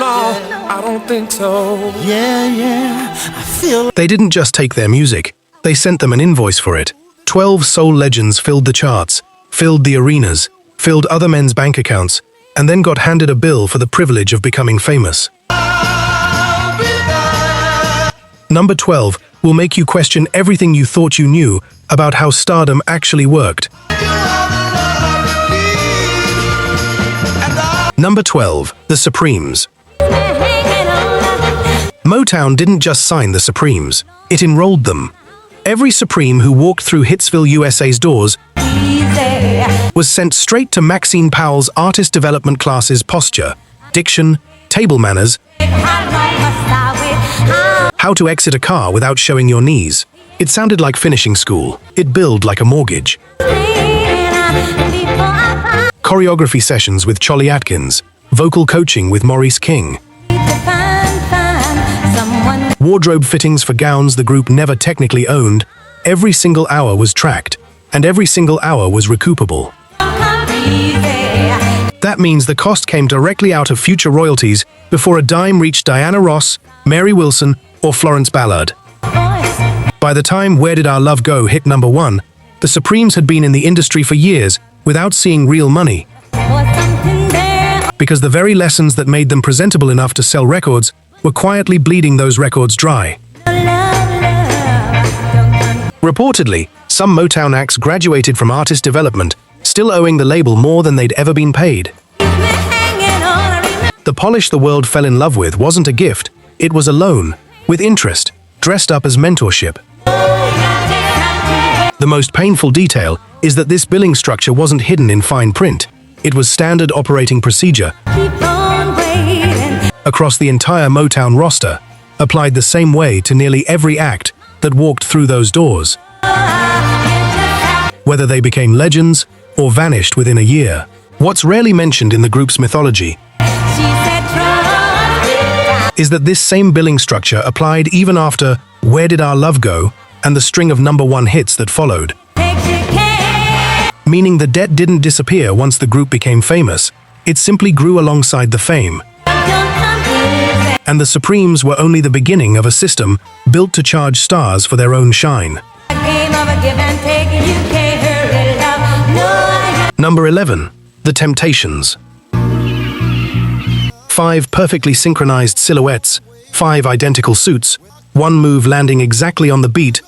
I don't think so. They didn't just take their music, they sent them an invoice for it. 12 soul legends filled the charts, filled the arenas, filled other men's bank accounts, and then got handed a bill for the privilege of becoming famous. Number 12 will make you question everything you thought you knew about how stardom actually worked. Number 12, the Supremes. Motown didn't just sign the Supremes, it enrolled them. Every Supreme who walked through Hitsville, USA's doors was sent straight to Maxine Powell's artist development classes: posture, diction, table manners, how to exit a car without showing your knees. It sounded like finishing school. It billed like a mortgage. Choreography sessions with Cholly Atkins, vocal coaching with Maurice King, wardrobe fittings for gowns the group never technically owned. Every single hour was tracked, and every single hour was recoupable. That means the cost came directly out of future royalties before a dime reached Diana Ross, Mary Wilson, or Florence Ballard. By the time Where Did Our Love Go hit number 1, the Supremes had been in the industry for years without seeing real money. Because the very lessons that made them presentable enough to sell records were quietly bleeding those records dry. Reportedly, some Motown acts graduated from artist development, still owing the label more than they'd ever been paid. The polish the world fell in love with wasn't a gift, it was a loan, with interest, dressed up as mentorship. The most painful detail is that this billing structure wasn't hidden in fine print. It was standard operating procedure across the entire Motown roster, applied the same way to nearly every act that walked through those doors, whether they became legends or vanished within a year. What's rarely mentioned in the group's mythology is that this same billing structure applied even after Where Did Our Love Go and the string of #1 hits that followed. Meaning the debt didn't disappear once the group became famous, it simply grew alongside the fame. And the Supremes were only the beginning of a system built to charge stars for their own shine. Number 11, The Temptations. 5 perfectly synchronized silhouettes, 5 identical suits, one move landing exactly on the beat.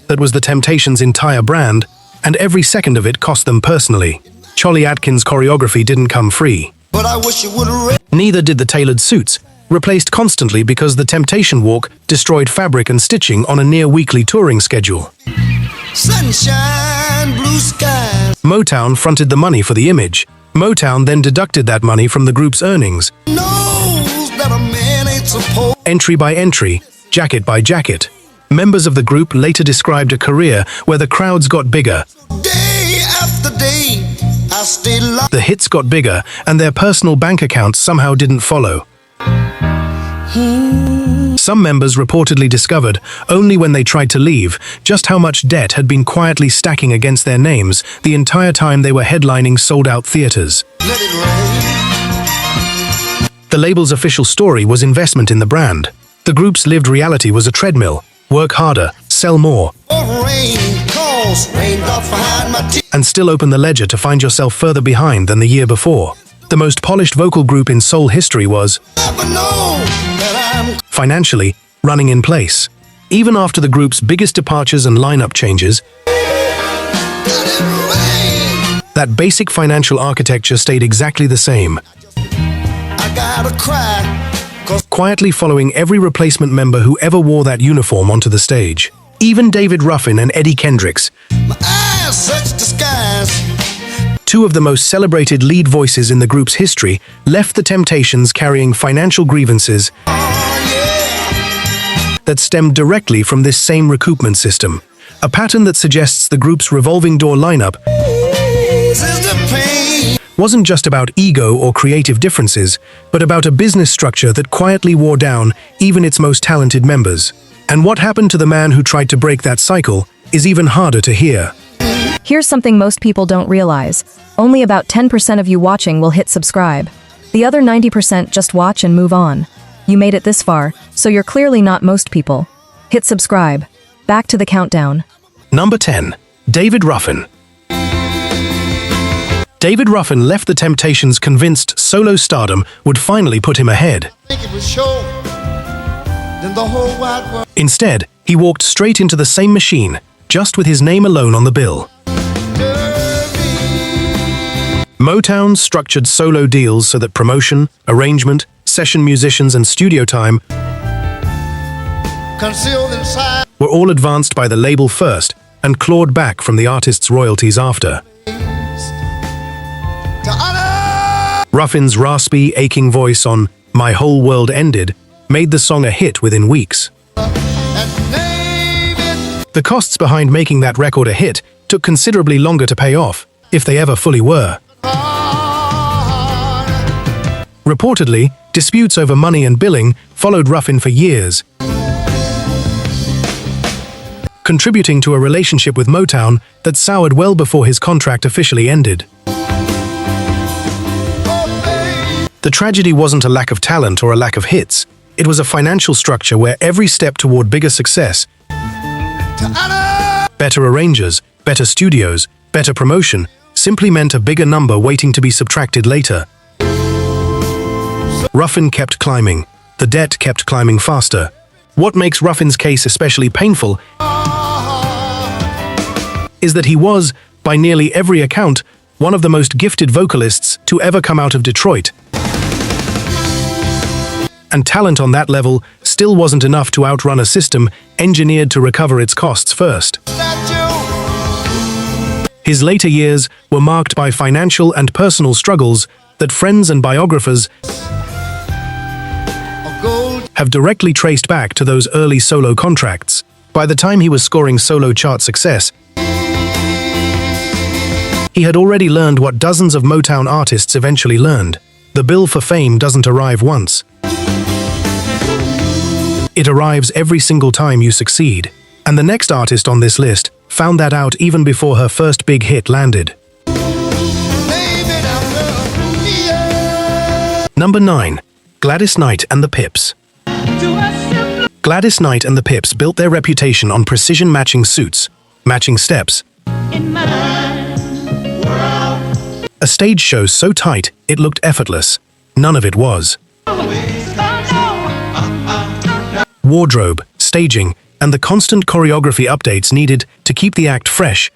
That was the Temptations' entire brand, and every second of it cost them personally. Cholly Atkins' choreography didn't come free. But I wish you would've Neither did the tailored suits, replaced constantly because the Temptation Walk destroyed fabric and stitching on a near-weekly touring schedule. sunshine, blue skies. Motown fronted the money for the image. Motown then deducted that money from the group's earnings, Knows that a man ain't supposed. entry by entry, jacket by jacket. Members of the group later described a career where the crowds got bigger, Day after day, I stayed locked. the hits got bigger, and their personal bank accounts somehow didn't follow. Some members reportedly discovered, only when they tried to leave, just how much debt had been quietly stacking against their names the entire time they were headlining sold-out theaters. Let it rain. The label's official story was investment in the brand. The group's lived reality was a treadmill: work harder, sell more, Or rain, cause raindrops behind my teeth. and still open the ledger to find yourself further behind than the year before. The most polished vocal group in soul history was, Never know that I'm financially, running in place. Even after the group's biggest departures and lineup changes, let it rain. that basic financial architecture stayed exactly the same, I gotta cry, cause quietly following every replacement member who ever wore that uniform onto the stage. Even David Ruffin and Eddie Kendricks, my eyes search the skies. two of the most celebrated lead voices in the group's history, left the Temptations carrying financial grievances Oh yeah, that stemmed directly from this same recoupment system, a pattern that suggests the group's revolving door lineup this is the pain. wasn't just about ego or creative differences, but about a business structure that quietly wore down even its most talented members. And what happened to the man who tried to break that cycle is even harder to hear. Here's something most people don't realize. Only about 10% of you watching will hit subscribe. The other 90% just watch and move on. You made it this far, so you're clearly not most people. Hit subscribe. Back to the countdown. Number 10. David Ruffin. David Ruffin left the Temptations convinced solo stardom would finally put him ahead. Think it was sure. Then the whole wide world. Instead, he walked straight into the same machine, just with his name alone on the bill. Motown structured solo deals so that promotion, arrangement, session musicians and studio time Concealed inside. were all advanced by the label first and clawed back from the artist's royalties after. To honor. Ruffin's raspy, aching voice on My Whole World Ended made the song a hit within weeks. And name it. The costs behind making that record a hit took considerably longer to pay off, if they ever fully were. Reportedly, disputes over money and billing followed Ruffin for years, contributing to a relationship with Motown that soured well before his contract officially ended. The tragedy wasn't a lack of talent or a lack of hits. It was a financial structure where every step toward bigger success, better arrangers, better studios, better promotion, simply meant a bigger number waiting to be subtracted later. Ruffin kept climbing. The debt kept climbing faster. What makes Ruffin's case especially painful is that he was, by nearly every account, one of the most gifted vocalists to ever come out of Detroit. And talent on that level still wasn't enough to outrun a system engineered to recover its costs first. His later years were marked by financial and personal struggles that friends and biographers have directly traced back to those early solo contracts. By the time he was scoring solo chart success, he had already learned what dozens of Motown artists eventually learned. The bill for fame doesn't arrive once. It arrives every single time you succeed. And the next artist on this list found that out even before her first big hit landed. Number 9. Gladys Knight and the Pips. Gladys Knight and the Pips built their reputation on precision matching suits, matching steps. A stage show so tight, it looked effortless. None of it was. Wardrobe, staging, and the constant choreography updates needed to keep the act fresh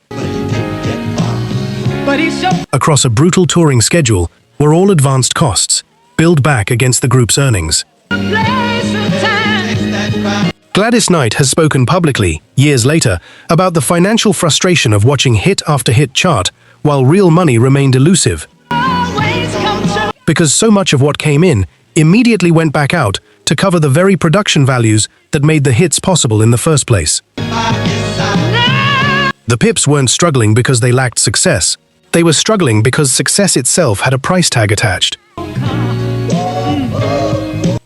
across a brutal touring schedule were all advanced costs, billed back against the group's earnings. Gladys Knight has spoken publicly, years later, about the financial frustration of watching hit after hit chart while real money remained elusive. Because so much of what came in immediately went back out to cover the very production values that made the hits possible in the first place. The Pips weren't struggling because they lacked success. They were struggling because success itself had a price tag attached.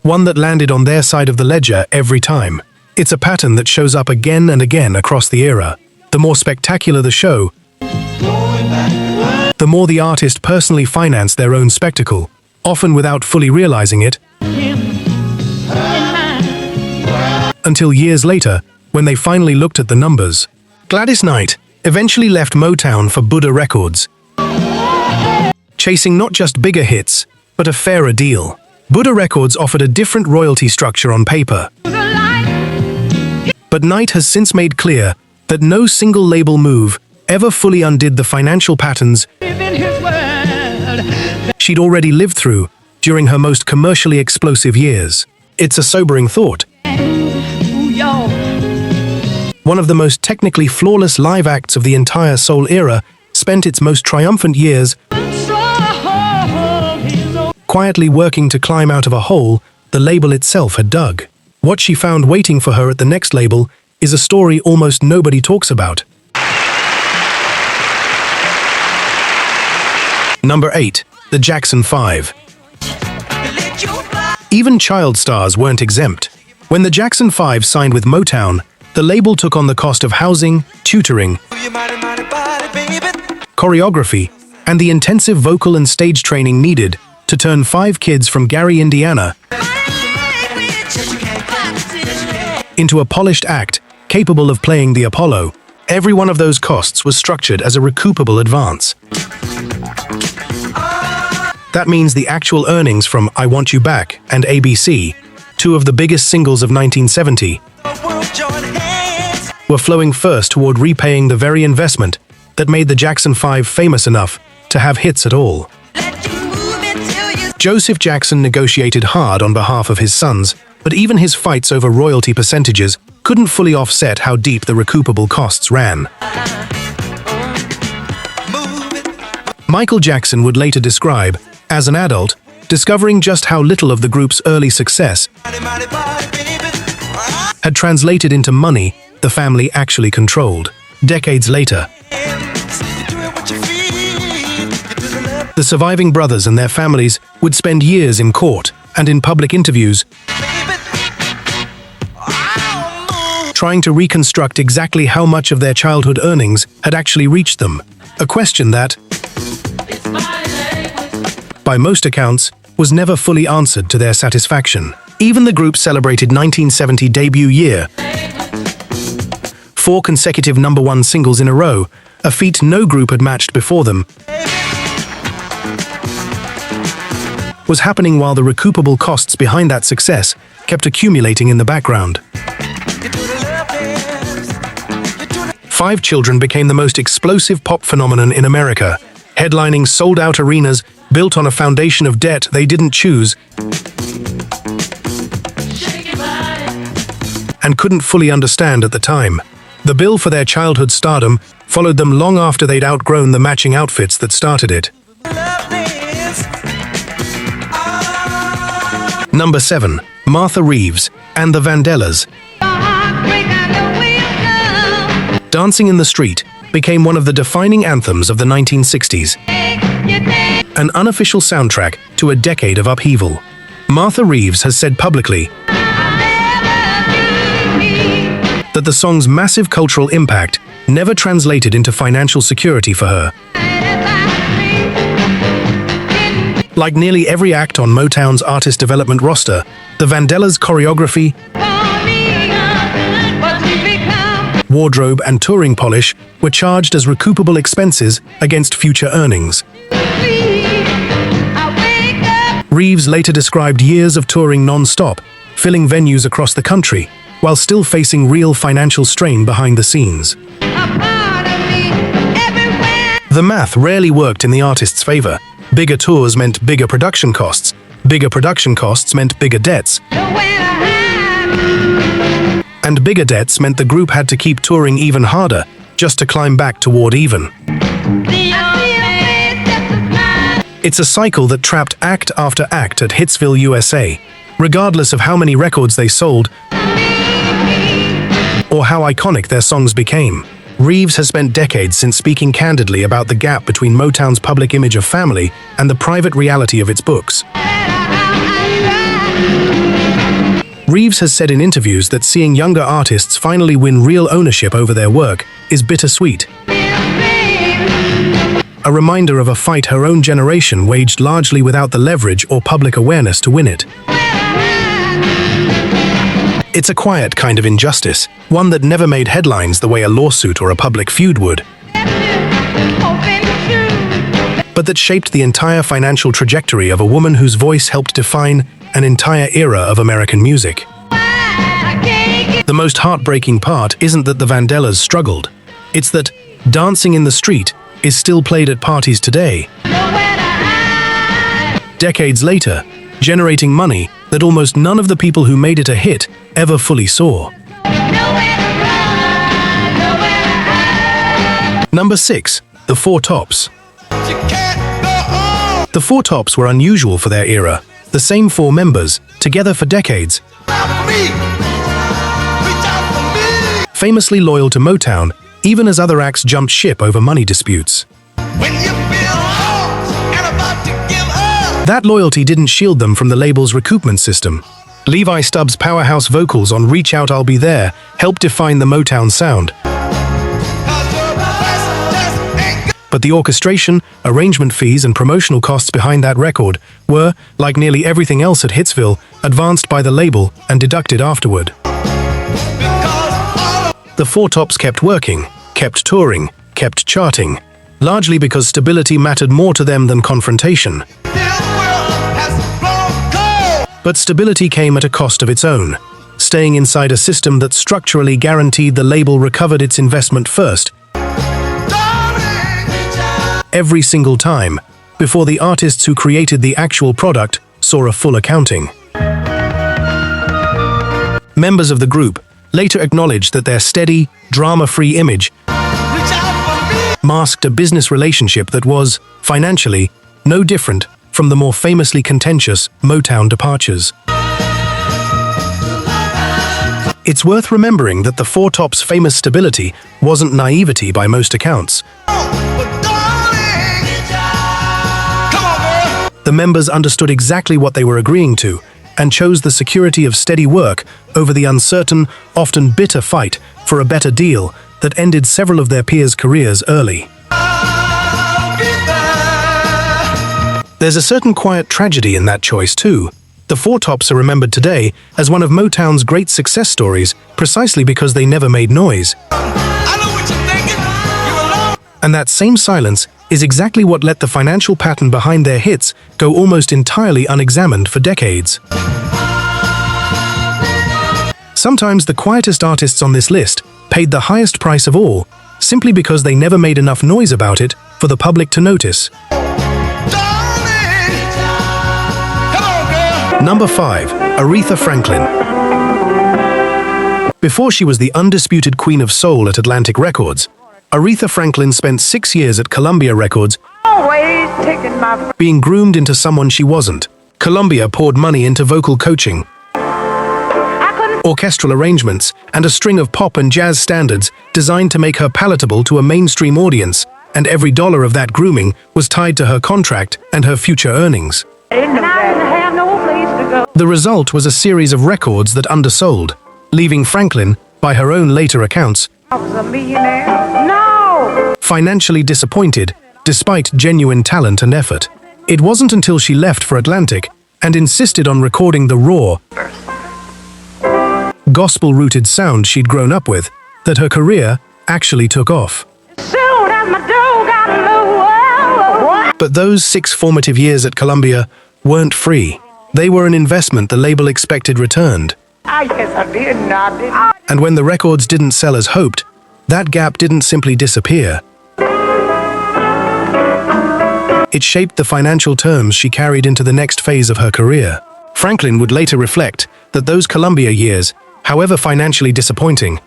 One that landed on their side of the ledger every time. It's a pattern that shows up again and again across the era. The more spectacular the show, the more the artist personally financed their own spectacle, often without fully realizing it, until years later, when they finally looked at the numbers. Gladys Knight eventually left Motown for Buddha Records, chasing not just bigger hits, but a fairer deal. Buddha Records offered a different royalty structure on paper. But Knight has since made clear that no single label move ever fully undid the financial patterns she'd already lived through during her most commercially explosive years. It's a sobering thought. One of the most technically flawless live acts of the entire soul era spent its most triumphant years quietly working to climb out of a hole the label itself had dug. What she found waiting for her at the next label is a story almost nobody talks about. Number 8. The Jackson 5. Even child stars weren't exempt. When the Jackson 5 signed with Motown, the label took on the cost of housing, tutoring, choreography, and the intensive vocal and stage training needed to turn 5 kids from Gary, Indiana, into a polished act capable of playing the Apollo. Every one of those costs was structured as a recoupable advance. That means the actual earnings from I Want You Back and ABC, 2 of the biggest singles of 1970, were flowing first toward repaying the very investment that made the Jackson 5 famous enough to have hits at all. Joseph Jackson negotiated hard on behalf of his sons, but even his fights over royalty percentages couldn't fully offset how deep the recoupable costs ran. Michael Jackson would later describe, as an adult, discovering just how little of the group's early success had translated into money the family actually controlled. Decades later, the surviving brothers and their families would spend years in court and in public interviews trying to reconstruct exactly how much of their childhood earnings had actually reached them, a question that, by most accounts, was never fully answered to their satisfaction. Even the group celebrated 1970 debut year, 4 consecutive #1 singles in a row, a feat no group had matched before them, was happening while the recoupable costs behind that success kept accumulating in the background. 5 Children became the most explosive pop phenomenon in America, headlining sold-out arenas built on a foundation of debt they didn't choose and couldn't fully understand at the time. The bill for their childhood stardom followed them long after they'd outgrown the matching outfits that started it. Number 7. Martha Reeves and the Vandellas. Dancing in the Street became one of the defining anthems of the 1960s, an unofficial soundtrack to a decade of upheaval. Martha Reeves has said publicly that the song's massive cultural impact never translated into financial security for her. Like nearly every act on Motown's artist development roster, the Vandellas' choreography, wardrobe, and touring polish were charged as recoupable expenses against future earnings. Reeves later described years of touring non-stop, filling venues across the country, while still facing real financial strain behind the scenes. The math rarely worked in the artist's favor. Bigger tours meant bigger production costs. Bigger production costs meant bigger debts. And bigger debts meant the group had to keep touring even harder, just to climb back toward even. It's a cycle that trapped act after act at Hitsville, USA, regardless of how many records they sold or how iconic their songs became. Reeves has spent decades since speaking candidly about the gap between Motown's public image of family and the private reality of its books. Reeves has said in interviews that seeing younger artists finally win real ownership over their work is bittersweet. A reminder of a fight her own generation waged largely without the leverage or public awareness to win it. It's a quiet kind of injustice, one that never made headlines the way a lawsuit or a public feud would, but that shaped the entire financial trajectory of a woman whose voice helped define an entire era of American music. The most heartbreaking part isn't that the Vandellas struggled. It's that Dancing in the Street is still played at parties today, decades later, generating money that almost none of the people who made it a hit ever fully saw. Number 6. The Four Tops. The Four Tops were unusual for their era. The same 4 members, together for decades, famously loyal to Motown, even as other acts jumped ship over money disputes. That loyalty didn't shield them from the label's recoupment system. Levi Stubbs' powerhouse vocals on Reach Out I'll Be There helped define the Motown sound. But the orchestration, arrangement fees and promotional costs behind that record were, like nearly everything else at Hitsville, advanced by the label and deducted afterward. The Four Tops kept working, kept touring, kept charting, largely because stability mattered more to them than confrontation. But stability came at a cost of its own, staying inside a system that structurally guaranteed the label recovered its investment first, every single time, before the artists who created the actual product saw a full accounting. Members of the group later acknowledged that their steady, drama-free image masked a business relationship that was, financially, no different from the more famously contentious Motown departures. It's worth remembering that the Four Tops' famous stability wasn't naivety by most accounts. The members understood exactly what they were agreeing to and chose the security of steady work over the uncertain, often bitter fight for a better deal that ended several of their peers' careers early. There's a certain quiet tragedy in that choice too. The Four Tops are remembered today as one of Motown's great success stories precisely because they never made noise. And that same silence is exactly what let the financial pattern behind their hits go almost entirely unexamined for decades. Sometimes the quietest artists on this list paid the highest price of all, simply because they never made enough noise about it for the public to notice. Number 5. Aretha Franklin. Before she was the undisputed queen of soul at Atlantic Records, Aretha Franklin spent 6 years at Columbia Records being groomed into someone she wasn't. Columbia poured money into vocal coaching, orchestral arrangements, and a string of pop and jazz standards designed to make her palatable to a mainstream audience, and every dollar of that grooming was tied to her contract and her future earnings. The result was a series of records that undersold, leaving Franklin, by her own later accounts, financially disappointed, despite genuine talent and effort. It wasn't until she left for Atlantic and insisted on recording the raw, gospel-rooted sound she'd grown up with that her career actually took off. But those 6 formative years at Columbia weren't free. They were an investment the label expected returned. And when the records didn't sell as hoped, that gap didn't simply disappear. It shaped the financial terms she carried into the next phase of her career. Franklin would later reflect that those Columbia years, however financially disappointing,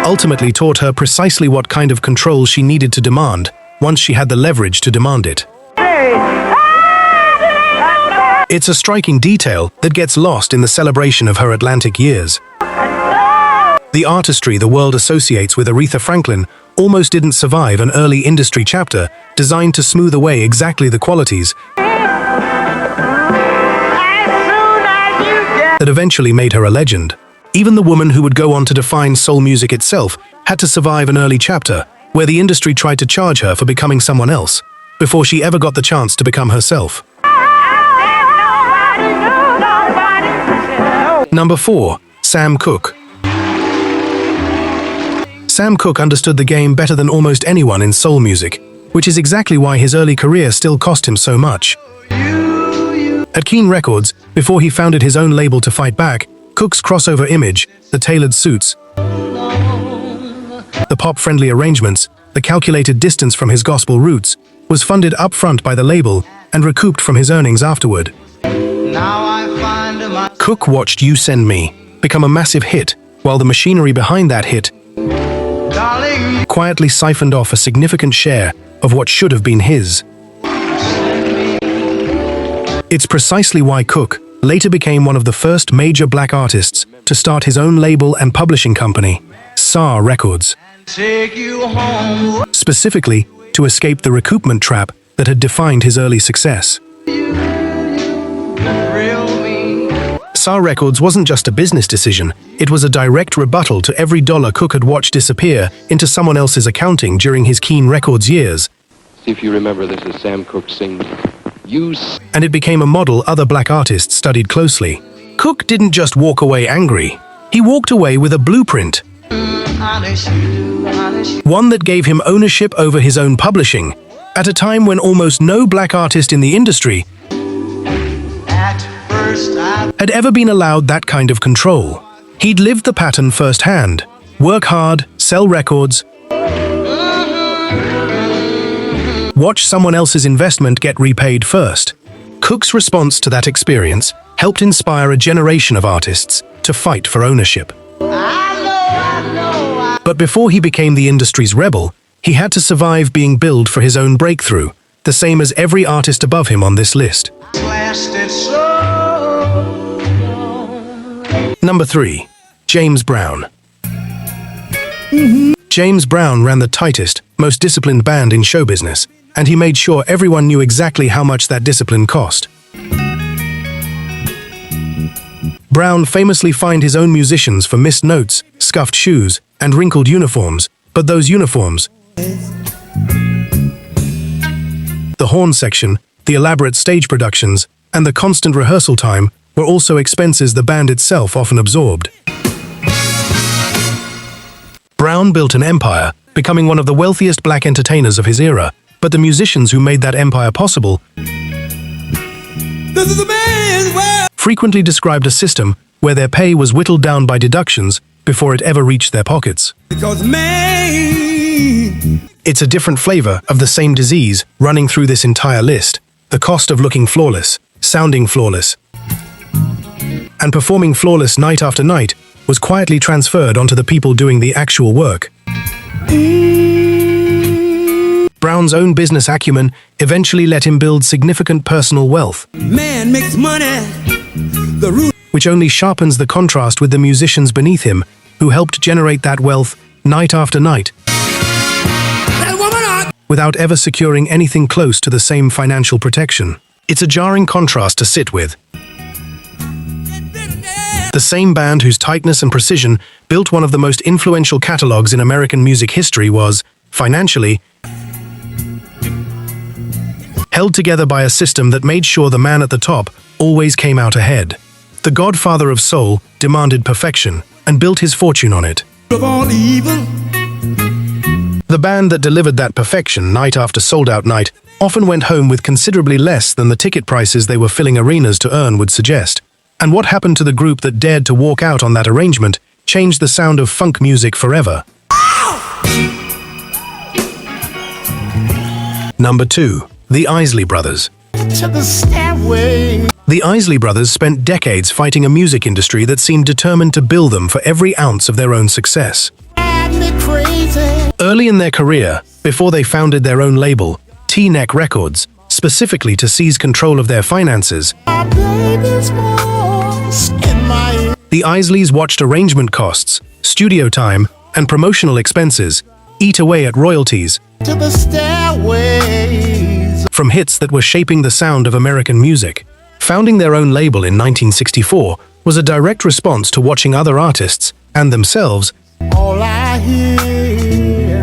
ultimately taught her precisely what kind of control she needed to demand once she had the leverage to demand it. It's a striking detail that gets lost in the celebration of her Atlantic years. The artistry the world associates with Aretha Franklin almost didn't survive an early industry chapter designed to smooth away exactly the qualities that eventually made her a legend. Even the woman who would go on to define soul music itself had to survive an early chapter where the industry tried to charge her for becoming someone else before she ever got the chance to become herself. Number 4. Sam Cooke. Sam Cooke understood the game better than almost anyone in soul music, which is exactly why his early career still cost him so much. At Keane Records, before he founded his own label to fight back, Cooke's crossover image, the tailored suits, the pop-friendly arrangements, the calculated distance from his gospel roots, was funded upfront by the label and recouped from his earnings afterward. Cooke watched You Send Me become a massive hit, while the machinery behind that hit quietly siphoned off a significant share of what should have been his. It's precisely why Cooke later became one of the first major black artists to start his own label and publishing company, SAR Records, specifically to escape the recoupment trap that had defined his early success. SR Records wasn't just a business decision, it was a direct rebuttal to every dollar Cooke had watched disappear into someone else's accounting during his Keen Records years. See if you remember this as Sam Cooke sings. And it became a model other black artists studied closely. Cooke didn't just walk away angry, he walked away with a blueprint. One that gave him ownership over his own publishing, at a time when almost no black artist in the industry had ever been allowed that kind of control. He'd lived the pattern firsthand. Work hard, sell records, watch someone else's investment get repaid first. Cooke's response to that experience helped inspire a generation of artists to fight for ownership. But before he became the industry's rebel, he had to survive being billed for his own breakthrough, the same as every artist above him on this list. Number 3. James Brown. James Brown ran the tightest, most disciplined band in show business, and he made sure everyone knew exactly how much that discipline cost. Brown famously fined his own musicians for missed notes, scuffed shoes, and wrinkled uniforms, but those uniforms, the horn section, the elaborate stage productions, and the constant rehearsal time were also expenses the band itself often absorbed. Brown built an empire, becoming one of the wealthiest black entertainers of his era, but the musicians who made that empire possible frequently described a system where their pay was whittled down by deductions before it ever reached their pockets. It's a different flavor of the same disease running through this entire list: the cost of looking flawless, sounding flawless, and performing flawless night after night was quietly transferred onto the people doing the actual work. Brown's own business acumen eventually let him build significant personal wealth, Man makes money, which only sharpens the contrast with the musicians beneath him who helped generate that wealth night after night, without ever securing anything close to the same financial protection. It's a jarring contrast to sit with. The same band whose tightness and precision built one of the most influential catalogs in American music history was, financially, held together by a system that made sure the man at the top always came out ahead. The godfather of soul demanded perfection and built his fortune on it. of all evil. The band that delivered that perfection night after sold-out night often went home with considerably less than the ticket prices they were filling arenas to earn would suggest. And what happened to the group that dared to walk out on that arrangement changed the sound of funk music forever. Number 2. The Isley Brothers. To the stairway. The Isley Brothers spent decades fighting a music industry that seemed determined to bill them for every ounce of their own success. Drive me crazy. Early in their career, before they founded their own label, T-Neck Records, specifically to seize control of their finances, My baby's voice in my ear. the Isleys watched arrangement costs, studio time, and promotional expenses eat away at royalties To the stairways. from hits that were shaping the sound of American music. Founding their own label in 1964 was a direct response to watching other artists, and themselves, All I hear.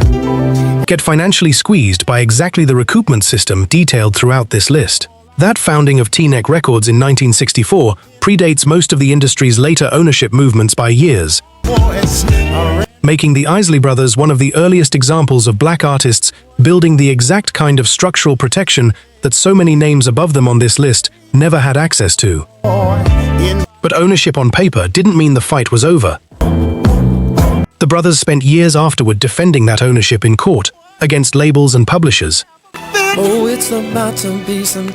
get financially squeezed by exactly the recoupment system detailed throughout this list. That founding of T-Neck Records in 1964 predates most of the industry's later ownership movements by years, Voice. making the Isley Brothers one of the earliest examples of black artists building the exact kind of structural protection that so many names above them on this list never had access to. In But ownership on paper didn't mean the fight was over. The brothers spent years afterward defending that ownership in court against labels and publishers. Oh, it's about to be some.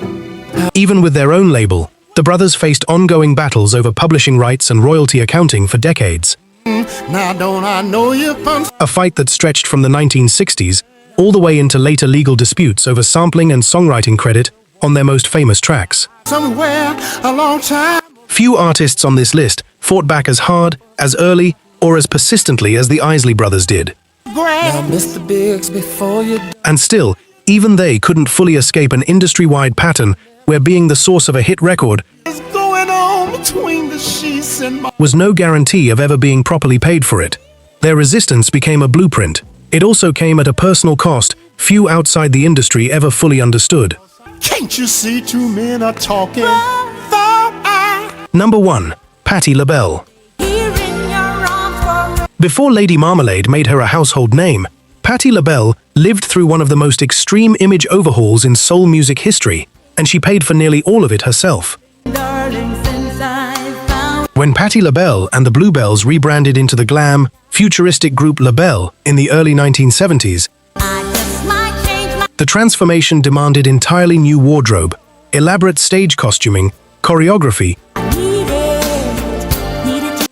Even with their own label, the brothers faced ongoing battles over publishing rights and royalty accounting for decades. now don't I know you from A fight that stretched from the 1960s all the way into later legal disputes over sampling and songwriting credit on their most famous tracks. somewhere a long time. Few artists on this list fought back as hard, as early, or as persistently as the Isley Brothers did. Now, Grand. Mr. Biggs, before you. And still, even they couldn't fully escape an industry-wide pattern where being the source of a hit record It's going going on between the sheets and my was no guarantee of ever being properly paid for it. Their resistance became a blueprint. It also came at a personal cost few outside the industry ever fully understood. Can't you see two men are talking? Number 1. Patti LaBelle. Before Lady Marmalade made her a household name, Patti LaBelle lived through one of the most extreme image overhauls in soul music history, and she paid for nearly all of it herself. When Patti LaBelle and the Bluebells rebranded into the glam, futuristic group LaBelle in the early 1970s, the transformation demanded entirely new wardrobe, elaborate stage costuming, choreography,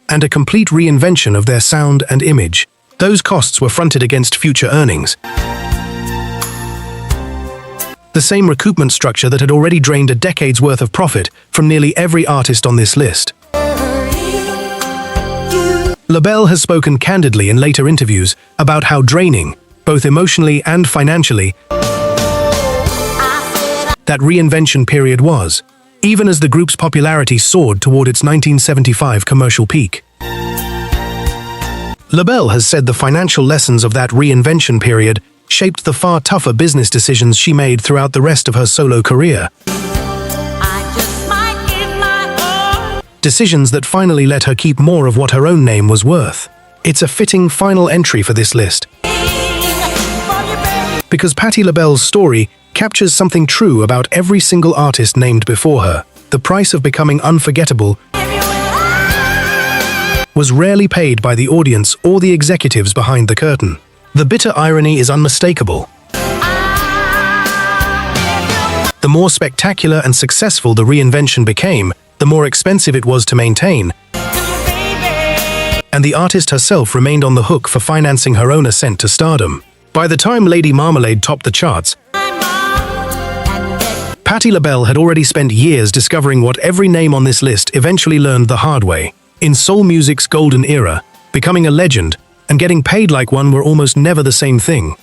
and a complete reinvention of their sound and image. Those costs were fronted against future earnings. The same recoupment structure that had already drained a decade's worth of profit from nearly every artist on this list. LaBelle has spoken candidly in later interviews about how draining, both emotionally and financially, that reinvention period was, even as the group's popularity soared toward its 1975 commercial peak. LaBelle has said the financial lessons of that reinvention period shaped the far tougher business decisions she made throughout the rest of her solo career. Decisions that finally let her keep more of what her own name was worth. It's a fitting final entry for this list, because Patti LaBelle's story captures something true about every single artist named before her. The price of becoming unforgettable was rarely paid by the audience or the executives behind the curtain. The bitter irony is unmistakable. The more spectacular and successful the reinvention became, the more expensive it was to maintain, and the artist herself remained on the hook for financing her own ascent to stardom. By the time Lady Marmalade topped the charts, Patti LaBelle had already spent years discovering what every name on this list eventually learned the hard way. In soul music's golden era, becoming a legend and getting paid like one were almost never the same thing.